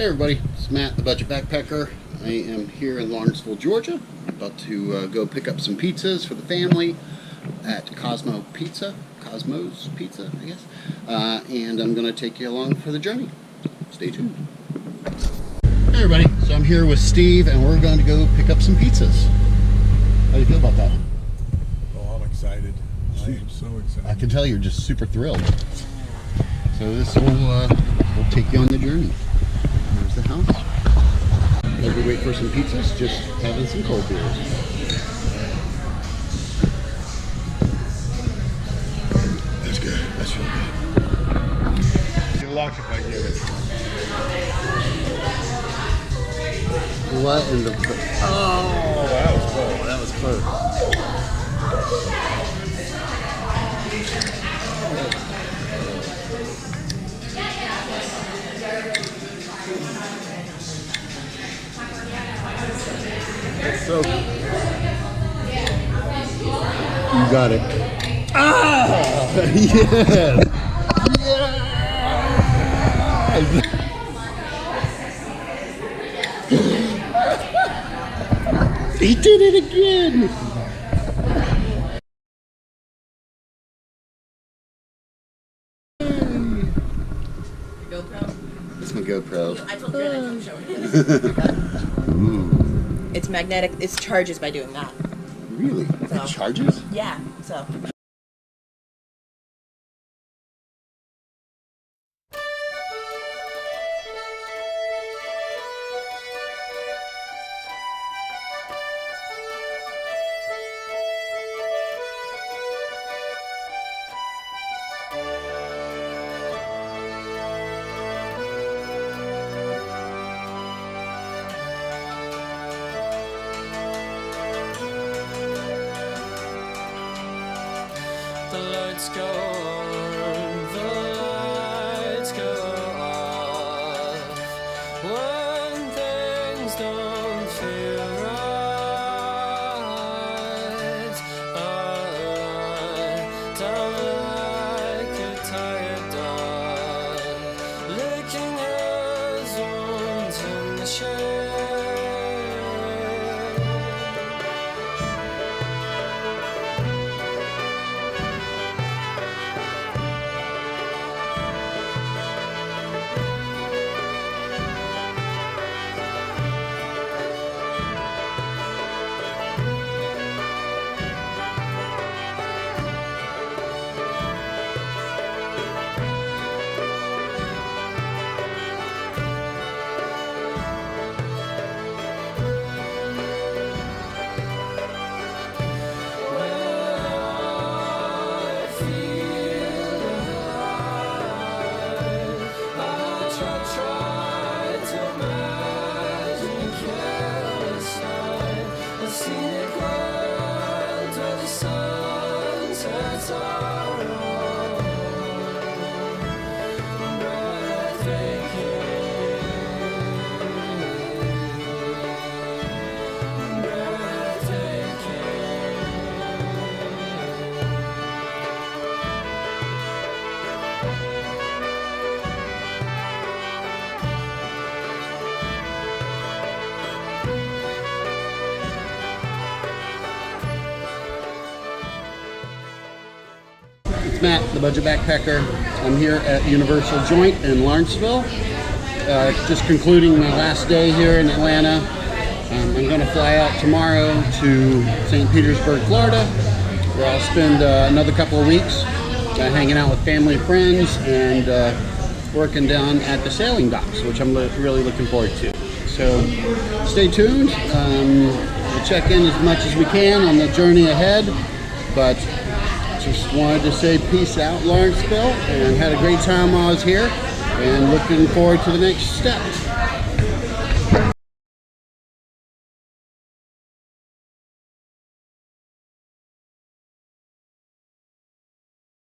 Hey everybody, it's Matt, the Budget Backpacker. I am here in Lawrenceville, Georgia. About to go pick up some pizzas for the family at Cosmo's Pizza, I guess. And I'm going to take you along for the journey. Stay tuned. Hey everybody, so I'm here with Steve and we're going to go pick up some pizzas. How do you feel about that? Oh, I'm excited. I am so excited. I can tell you're just super thrilled. So this will take you on the journey. There's the house. As we wait for some pizzas, just having some cold beers. That's good. That's real good. You're lucky if I get it. What in the... Oh, that was cool. That was close. So you got it. Ah! Yes! Yes! He did it again! GoPro? That's my GoPro. I told you I show it. It's magnetic. It charges by doing that. Really? So. It charges? Yeah. So. The lights go on, the lights go off. When things don't feel right, I lie down like a tired dog, licking his wounds in the shade. Matt, the Budget Backpacker. I'm here at Universal Joint in Lawrenceville. Just concluding my last day here in Atlanta. I'm going to fly out tomorrow to St. Petersburg, Florida, where I'll spend another couple of weeks hanging out with family and friends and working down at the sailing docks, which I'm really looking forward to. So stay tuned. We'll check in as much as we can on the journey ahead, but just wanted to say peace out, Lawrenceville, and had a great time while I was here, and looking forward to the next step.